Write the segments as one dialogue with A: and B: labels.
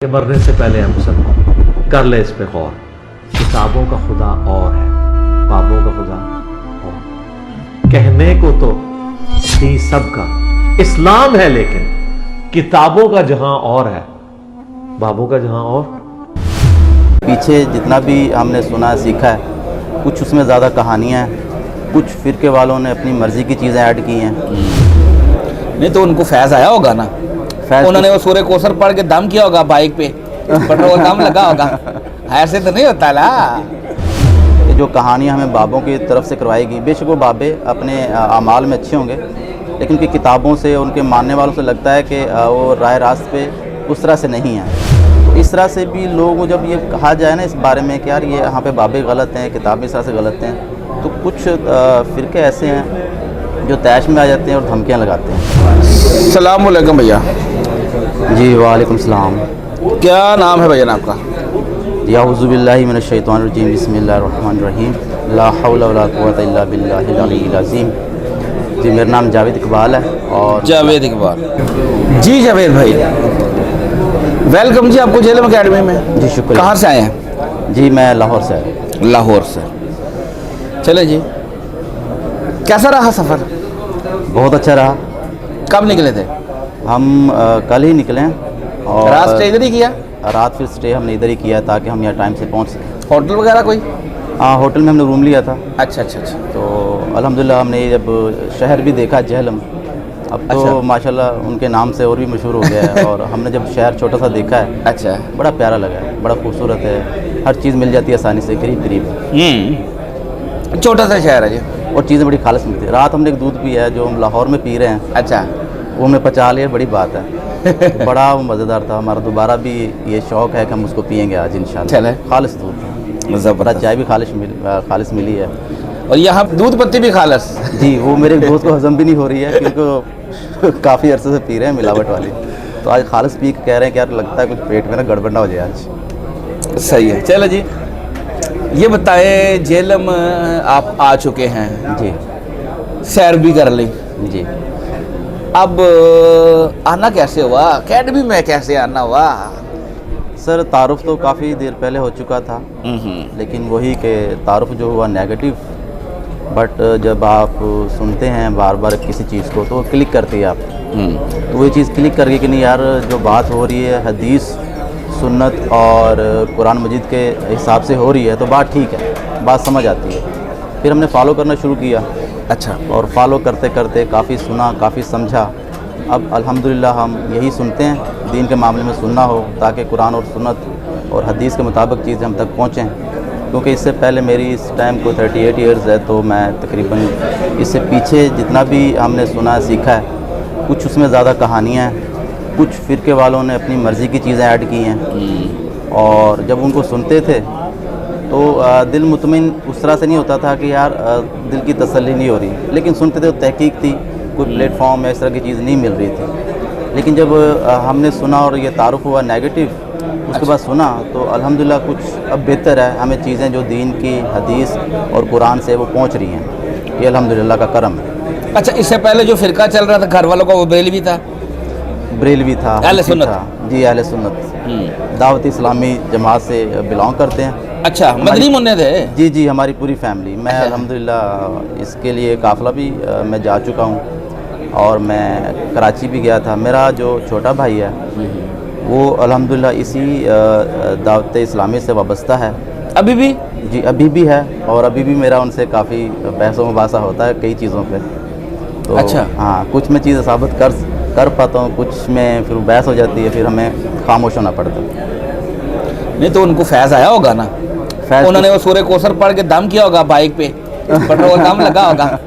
A: कि मरने से पहले हम सब कर ले इस पे गौर। किताबों का खुदा और है, बाबों का खुदा और। कहने को तो दी सबका इस्लाम है, लेकिन किताबों का जहां और है, बाबों का जहां और।
B: पीछे जितना भी हमने सुना सीखा है, कुछ उसमें ज़्यादा कहानियाँ हैं, कुछ फिरके वालों ने अपनी मर्ज़ी की चीज़ें ऐड की हैं।
C: नहीं तो उनको फैज़ आया होगा ना, उन्होंने वो सूरह कौसर पढ़ के दम किया होगा बाइक पे, पेट्रोल दम लगा होगा। ऐसे तो नहीं होता ना।
B: ये जो कहानियाँ हमें बाबों की तरफ से करवाई गई, बेशक वो बाबे अपने अमाल में अच्छे होंगे, लेकिन उनकी किताबों से, उनके मानने वालों से लगता है कि वो राह रास्त पे उस तरह से नहीं है। तो इस तरह से भी लोग जब ये कहा जाए ना इस बारे में कि यार ये यहाँ पे बाबे गलत हैं, किताबें इस तरह से गलत हैं, तो कुछ फ़िरके ऐसे हैं जो तैश में आ जाते हैं और धमकियाँ लगाते हैं।
C: सलाम अलैकुम भैया।
B: जी वालेकुम सलाम।
C: क्या नाम है भैया आपका?
B: या औज़ुबिल्लाहि मिनश शैतानिर रजीम, बिस्मिल्लाहिर रहमानिर रहीम, ला हौला वला कुव्वता इल्ला बिल्लाहिल अलीय्यिल अज़ीम। जी मेरा नाम जावेद इकबाल है। और
C: जावेद इकबाल जी। जावेद भाई वेलकम जी आपको जेलम अकेडमी में।
B: जी शुक्रिया।
C: कहाँ से आए हैं?
B: जी मैं लाहौर से आया।
C: लाहौर से। चले जी, कैसा रहा सफ़र?
B: बहुत अच्छा रहा।
C: कब निकले थे?
B: हम कल ही निकले हैं और
C: रात स्टे इधर ही किया?
B: रात फिर स्टे हमने इधर ही किया ताकि हम यहाँ टाइम से पहुँच सकें।
C: होटल वगैरह कोई?
B: हाँ होटल में हमने रूम लिया था।
C: अच्छा अच्छा अच्छा।
B: तो अल्हम्दुलिल्लाह हमने जब शहर भी देखा झेलम, अब तो
C: अच्छा।
B: माशाल्लाह उनके नाम से और भी मशहूर हो गया है। और हमने जब शहर छोटा सा देखा है,
C: अच्छा।
B: बड़ा प्यारा लगा है, बड़ा खूबसूरत है, हर चीज़ मिल जाती है आसानी से, करीब करीब।
C: छोटा सा शहर है जी,
B: और चीज़ें बड़ी खालिश मिलती है। रात हमने एक दूध पिया है जो हम लाहौर में पी रहे हैं,
C: अच्छा।
B: वो हमने पचा लिया, बड़ी बात है। बड़ा वो मज़ेदार था। हमारा दोबारा भी ये शौक़ है कि हम उसको पियेंगे आज इंशाल्लाह।
C: चले।
B: खालिश दूध था,
C: ज़बरदस्त।
B: चाय भी खालिश मिली है।
C: और यहाँ दूध पत्ती भी खालस।
B: जी वो मेरे दोस्त को हजम भी नहीं हो रही है क्योंकि काफ़ी अरसे से पी रहे हैं मिलावट वाली। तो आज खालिश पी के कह रहे हैं कि यार लगता है कुछ पेट में ना गड़बड़ ना हो जाए आज।
C: सही है। चलो जी, ये बताएं, झेलम आप आ चुके हैं
B: जी
C: सैर भी कर ली,
B: जी।
C: अब आना कैसे हुआ? अकेडमी में कैसे आना हुआ?
B: सर तारुफ तो काफ़ी देर पहले हो चुका था, लेकिन वही कि तारुफ जो हुआ नेगेटिव, बट जब आप सुनते हैं बार बार किसी चीज़ को तो क्लिक करती है आप। तो वही चीज़ क्लिक कर गई कि नहीं यार जो बात हो रही है हदीस सुन्नत और कुरान मजीद के हिसाब से हो रही है तो बात ठीक है, बात समझ आती है। फिर हमने फॉलो करना शुरू किया।
C: अच्छा।
B: और फॉलो करते करते काफ़ी सुना, काफ़ी समझा। अब अल्हम्दुलिल्लाह हम यही सुनते हैं, दीन के मामले में सुनना हो ताकि कुरान और सुन्नत और हदीस के मुताबिक चीज़ें हम तक पहुँचें। क्योंकि इससे पहले मेरी इस टाइम को 38 इयर्स है, तो मैं तकरीबन इससे पीछे जितना भी हमने सुना सीखा है, कुछ उसमें ज़्यादा कहानियाँ हैं, कुछ फ़िरके वालों ने अपनी मर्ज़ी की चीज़ें ऐड की हैं। और जब उनको सुनते थे तो दिल मुतमिन उस तरह से नहीं होता था कि यार दिल की तसल्ली नहीं हो रही, लेकिन सुनते थे तो तहकीक थी, कोई प्लेटफॉर्म में इस तरह की चीज़ नहीं मिल रही थी। लेकिन जब हमने सुना और ये तारुफ हुआ नेगेटिव, उसके बाद सुना तो अल्हम्दुलिल्लाह कुछ अब बेहतर है। हमें चीज़ें जो दीन की हदीस और कुरान से वो पहुंच रही हैं, ये अल्हम्दुलिल्लाह का करम है।
C: अच्छा, इससे पहले जो फिरका चल रहा था घर वालों का, वो बरेलवी था?
B: बरेलवी था,
C: अहले सुन्नत
B: था जी, अहले सुन्नत दावत इस्लामी जमात से बिलोंग करते हैं।
C: अच्छा, मदनी मुन्ने थे?
B: जी जी, हमारी पूरी फैमिली। मैं अल्हम्दुलिल्लाह इसके लिए काफ़िला भी मैं जा चुका हूँ और मैं कराची भी गया था। मेरा जो छोटा भाई है वो अल्हम्दुलिल्लाह इसी दावत इस्लामी से वाबस्ता है
C: अभी भी?
B: जी अभी भी है, और अभी भी मेरा उनसे काफ़ी बहस व मुबासा होता है कई चीज़ों पे। तो
C: अच्छा।
B: हाँ, कुछ में चीज़ें साबित कर पाता हूँ, कुछ में फिर बहस हो जाती है, फिर हमें खामोश होना पड़ता है।
C: नहीं तो उनको फैज़ आया होगा ना, उन्होंने वो सूरह कौसर पढ़ के दम किया होगा बाइक पे, पेट्रोल दम लगा होगा।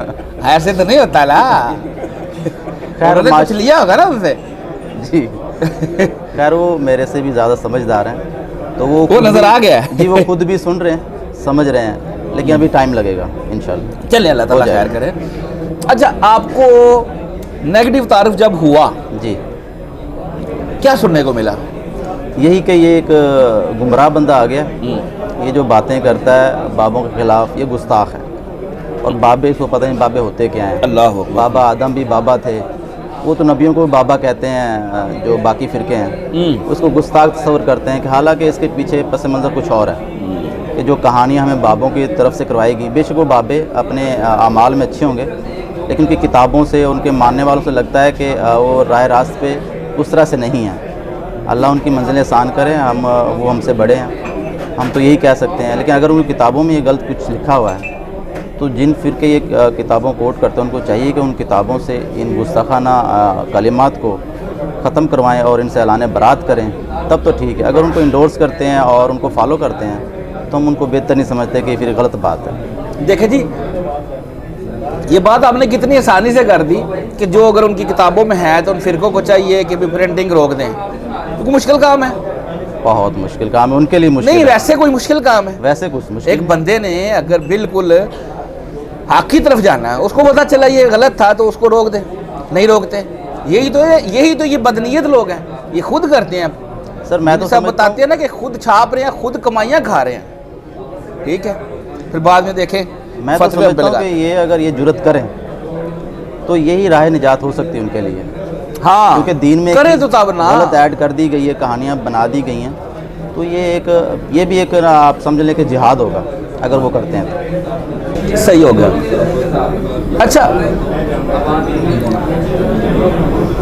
C: ऐसे तो नहीं होता ना। खैर कुछ लिया होगा ना उनसे।
B: जी खैर वो मेरे से भी ज़्यादा समझदार हैं, तो वो
C: नज़र आ गया है।
B: जी वो खुद भी सुन रहे हैं, समझ रहे हैं, लेकिन अभी टाइम लगेगा इंशाल्लाह।
C: चलिए, अल्लाह ताला खैर करे। अच्छा, आपको नेगेटिव तारुफ जब हुआ
B: जी,
C: क्या सुनने को मिला?
B: यही कि ये एक गुमराह बंदा आ गया, ये जो बातें करता है बाबों के ख़िलाफ़, ये गुस्ताख है। और बाबे, इसको पता नहीं बाबे होते क्या हैं।
C: अल्लाह,
B: बाबा आदम भी बाबा थे, वो तो नबियों को बाबा कहते हैं, जो बाकी फ़िरके हैं उसको गुस्ताख तस्वर करते हैं कि हालांकि इसके पीछे पस मंज़र कुछ और है कि जो कहानियाँ हमें बाबों की तरफ से करवाएगी। बेशक वो बाबे अपने अमाल में अच्छे होंगे, लेकिन उनकी किताबों से, उनके मानने वालों से लगता है कि वो राह रास्त पे उस तरह से नहीं है। अल्लाह उनकी मंजिलें आसान करें, वो हमसे बड़े हैं, हम तो यही कह सकते हैं। लेकिन अगर उनकी किताबों में ये गलत कुछ लिखा हुआ है तो जिन फ़िरके ये किताबों कोट करते हैं उनको चाहिए कि उन किताबों से इन गुस्ताखाना कलिमात को ख़त्म करवाएं और इनसे ऐलान बरात करें, तब तो ठीक है। अगर उनको इंडोर्स करते हैं और उनको फॉलो करते हैं तो हम उनको बेहतर नहीं समझते कि फिर गलत बात है।
C: देखें जी, ये बात आपने कितनी आसानी से कर दी कि जो अगर उनकी किताबों में है तो उन फ़िरकों को चाहिए कि भी प्रिंटिंग रोक दें, क्योंकि मुश्किल काम है,
B: बहुत मुश्किल काम है उनके लिए। मुश्किल
C: नहीं,
B: है।
C: वैसे कोई मुश्किल काम है?
B: वैसे कुछ मुश्किल।
C: एक बंदे ने अगर बिल्कुल हक की तरफ जाना है, उसको पता चला ये गलत था तो उसको रोक दे, नहीं रोकते। यही तो ये बदनीयत लोग हैं, ये खुद करते हैं।
B: सर मैं तो
C: सब बताते हैं ना कि खुद छाप रहे हैं, खुद कमाइयाँ खा रहे हैं, ठीक है, फिर बाद में देखें।
B: मैं तो समझता हूँ कि ये अगर ये जुर्रत करें तो यही राह निजात हो सकती है उनके लिए।
C: हाँ,
B: क्योंकि दीन में
C: करें तो तब ना,
B: गलत ऐड कर दी गई है, कहानियाँ बना दी गई हैं, तो ये भी एक आप समझ लें कि जिहाद होगा अगर वो करते हैं तो।
C: सही हो गया। अच्छा,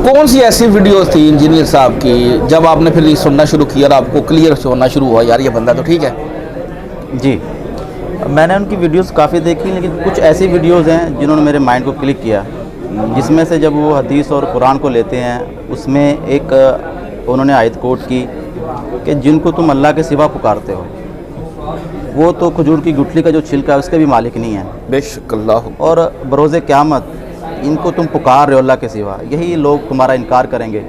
C: कौन सी ऐसी वीडियोस थी इंजीनियर साहब की जब आपने फिर ये सुनना शुरू किया और आपको क्लियर होना शुरू हुआ यार ये बंदा तो ठीक है?
B: जी, मैंने उनकी वीडियोस काफ़ी देखी, लेकिन कुछ ऐसी वीडियोस हैं जिन्होंने मेरे माइंड को क्लिक किया, जिसमें से जब वो हदीस और कुरान को लेते हैं उसमें एक उन्होंने आयत कोट की कि जिनको तुम अल्लाह के सिवा पुकारते हो वो तो खजूर की गुठली का जो छिलका है उसके भी मालिक नहीं है,
C: बेशक अल्लाह, और
B: बरोज़े क़यामत इनको तुम पुकार रहे हो अल्लाह के सिवा, यही लोग तुम्हारा इनकार करेंगे।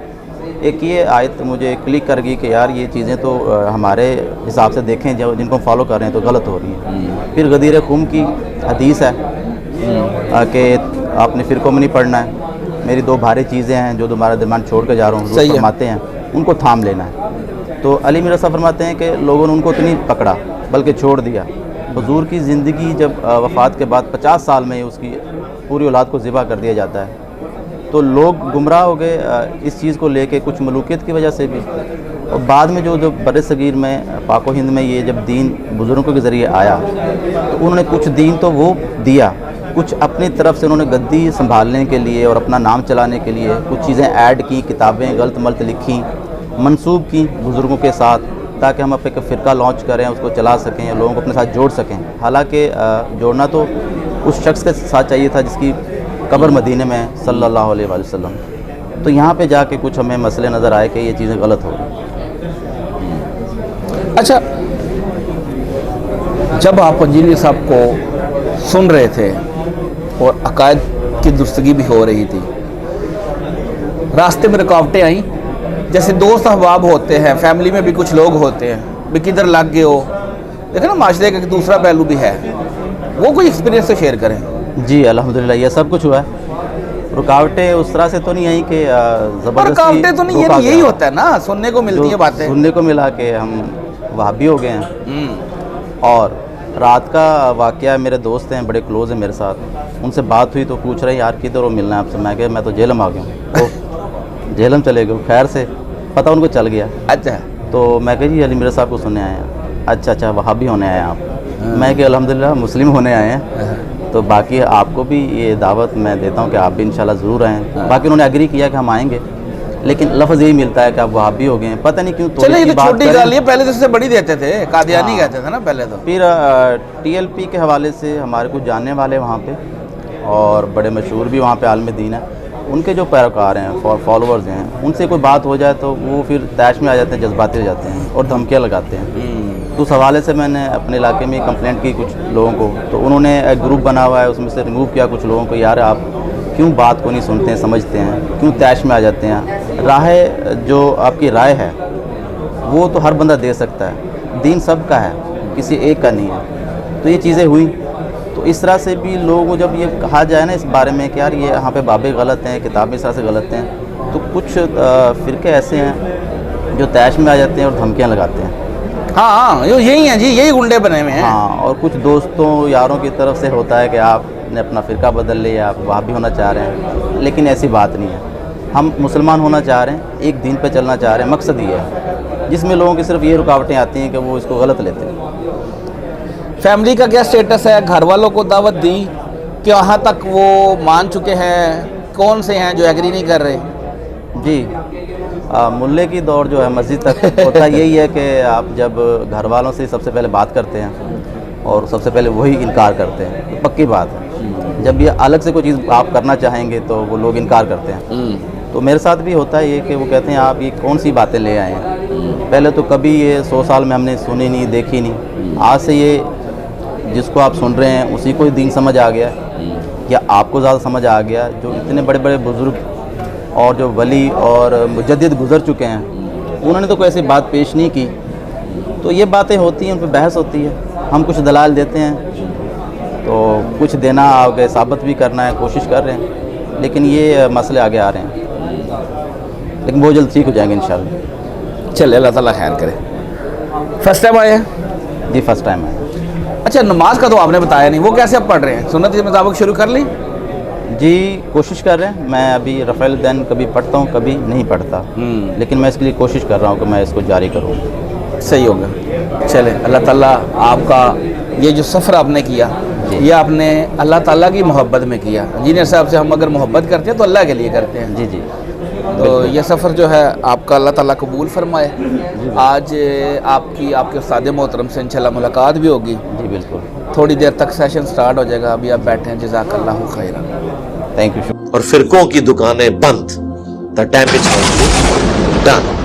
B: एक ये आयत मुझे क्लिक कर गई कि यार ये चीज़ें तो हमारे हिसाब से देखें जो जिनको फॉलो कर रहे हैं तो गलत हो रही हैं। फिर गदीर खुम की हदीस है कि आपने फ़िरक़ों में नहीं पढ़ना है, मेरी दो भारी चीज़ें हैं जो तुम्हारा दिमाग छोड़ के जा रहा हूँ, हुज़ूर फरमाते हैं उनको थाम लेना है। तो अली मिर्ज़ा साहब फरमाते हैं कि लोगों ने उनको तो नहीं पकड़ा बल्कि छोड़ दिया। हुज़ूर की ज़िंदगी जब वफ़ात के बाद 50 साल में उसकी पूरी औलाद को ज़िबा कर दिया जाता है तो लोग गुमराह हो गए इस चीज़ को लेके, कुछ मलूकियत की वजह से भी। और बाद में जो बर सगीर में पाको हिंद में ये जब दीन बुज़ुर्गों के ज़रिए आया तो उन्होंने कुछ दीन तो वो दिया, कुछ अपनी तरफ से उन्होंने गद्दी संभालने के लिए और अपना नाम चलाने के लिए कुछ चीज़ें ऐड की, किताबें गलत मलत लिखी, मंसूब की बुज़ुर्गों के साथ, ताकि हम अपने फ़िरका लॉन्च करें, उसको चला सकें, लोगों को अपने साथ जोड़ सकें। हालांकि जोड़ना तो उस शख्स के साथ चाहिए था जिसकी कब्र मदीने में सल्लल्लाहु अलैहि वसल्लम। तो यहाँ पे जाके कुछ हमें मसले नज़र आए कि ये चीज़ें गलत हो रही।
C: अच्छा, जब आप इंजीनियर साहब को सुन रहे थे और अकायद की दुरुस्तगी भी हो रही थी, रास्ते में रुकावटें आई, जैसे दोस्त अहबाब होते हैं, फैमिली में भी कुछ लोग होते हैं भी किधर लग गए हो, देखो ना माशरे का दूसरा पहलू भी है, वो कोई एक्सपीरियंस तो शेयर करें।
B: जी अल्हम्दुलिल्लाह ये सब कुछ हुआ है। रुकावटें उस तरह से तो नहीं आई कि ज़बरदस्ती,
C: रुकावटें तो नहीं है, यही होता है ना, सुनने को मिलती है बातें,
B: सुनने को मिला कि हम वहाबी हो गए हैं। और रात का वाक़या, मेरे दोस्त हैं बड़े क्लोज़ हैं मेरे साथ, उनसे बात हुई तो पूछ रहे यार किधर हो, मिलना है आपसे। मैं कहा मैं तो जेलम आ गया हूँ। तो जेलम चले गए, खैर से पता उनको चल गया।
C: अच्छा,
B: तो मैं कहा जी अली मिर्ज़ा साहब को सुनने आए हैं। अच्छा वहाबी होने आए हैं आप? मैं कि अल्हम्दुलिल्लाह मुस्लिम होने आए हैं, तो बाकी आपको भी ये दावत मैं देता हूँ कि आप भी इंशाल्लाह ज़रूर आएँ। बाकी उन्होंने एग्री किया कि हम आएंगे, लेकिन लफ्ज़ यही मिलता है कि आप वहाबी हो गए हैं, पता नहीं क्यों।
C: चलिए ये तो छोटी गाल है, पहले तो इससे बड़ी देते थे, कादियानी कहते थे ना पहले तो।
B: फिर TLP के हवाले से हमारे कुछ जानने वाले वहाँ पे और बड़े मशहूर भी वहाँ पे आलम दीन है, उनके जो पैरोकार हैं, फॉलोअर्स हैं, उनसे कोई बात हो जाए तो वो फिर तैश में आ जाते हैं, जज्बाती हो जाते हैं और धमकियाँ लगाते हैं। तो उस हवाले से मैंने अपने इलाके में कंप्लेंट की कुछ लोगों को, तो उन्होंने एक ग्रुप बना हुआ है, उसमें से रिमूव किया कुछ लोगों को। यार आप क्यों बात को नहीं सुनते हैं, समझते हैं, क्यों तैश में आ जाते हैं? राह जो आपकी राय है वो तो हर बंदा दे सकता है, दीन सब का है, किसी एक का नहीं है। तो ये चीज़ें हुई, तो इस तरह से भी लोगों को जब ये कहा जाए ना इस बारे में कि यार ये यहाँ पे बाबे गलत हैं, किताबें इस तरह से गलत हैं, तो कुछ फ़िरके ऐसे हैं जो तैश में आ जाते हैं और धमकियाँ लगाते हैं।
C: हाँ यही हैं जी, यही गुंडे बने हुए हैं।
B: हाँ, और कुछ दोस्तों यारों की तरफ से होता है कि आपने अपना फ़िरका बदल लिया, आप वहाँ भी होना चाह रहे हैं, लेकिन ऐसी बात नहीं है। हम मुसलमान होना चाह रहे हैं, एक दीन पे चलना चाह रहे हैं, मकसद ये है, जिसमें लोगों की सिर्फ ये रुकावटें आती हैं कि वो इसको गलत लेते हैं।
C: फैमिली का क्या स्टेटस है? घर वालों को दावत दी कि वहाँ तक वो मान चुके हैं? कौन से हैं जो एग्री नहीं कर रहे?
B: जी, मुल्ले की दौड़ जो है मस्जिद तक होता यही है कि आप जब घर वालों से सबसे पहले बात करते हैं और सबसे पहले वही इनकार करते हैं, तो पक्की बात है। जब ये अलग से कोई चीज़ आप करना चाहेंगे तो वो लोग इनकार करते हैं। तो मेरे साथ भी होता है ये कि वो कहते हैं आप ये कौन सी बातें ले आए हैं, पहले तो कभी ये 100 साल में हमने सुनी नहीं, देखी नहीं, आज से ये जिसको आप सुन रहे हैं उसी को ही दीन समझ आ गया या आपको ज़्यादा समझ आ गया। जो इतने बड़े बड़े बुज़ुर्ग और जो वली और मुजद्दिद गुज़र चुके हैं उन्होंने तो कोई ऐसी बात पेश नहीं की। तो ये बातें होती हैं, उन पर बहस होती है, हम कुछ दलाल देते हैं, तो कुछ देना आगे साबित भी करना है, कोशिश कर रहे हैं, लेकिन ये मसले आगे आ रहे हैं, लेकिन बहुत जल्द ठीक हो जाएंगे इंशाल्लाह।
C: चले, अल्लाह ताला खैर करे। फर्स्ट टाइम आए हैं?
B: जी फर्स्ट टाइम है।
C: अच्छा, नमाज का तो आपने बताया नहीं, वो कैसे आप पढ़ रहे हैं? सुन्नत के मुताबिक शुरू कर ली?
B: जी कोशिश कर रहे हैं। मैं अभी रफ़ाइल दैन कभी पढ़ता हूँ, कभी नहीं पढ़ता, लेकिन मैं इसके लिए कोशिश कर रहा हूँ कि मैं इसको जारी करूँ।
C: सही होगा। चले, अल्लाह ताला आपका ये जो सफ़र आपने किया, ये आपने अल्लाह ताला की मोहब्बत में किया। इंजीनियर साहब से हम अगर मोहब्बत करते हैं तो अल्लाह के लिए करते हैं।
B: जी जी।
C: तो ये सफ़र जो है आपका अल्लाह ताला कबूल फरमाए। आज आपके उस्ताद मोहतरम से इंशाल्लाह मुलाकात भी होगी।
B: जी बिल्कुल।
C: थोड़ी देर तक सेशन स्टार्ट हो जाएगा, अभी आप बैठे हैं। जज़ाकल्लाहु खैरन।
B: Thank you.
A: और फिरकों की दुकानें बंद। The damage complete done.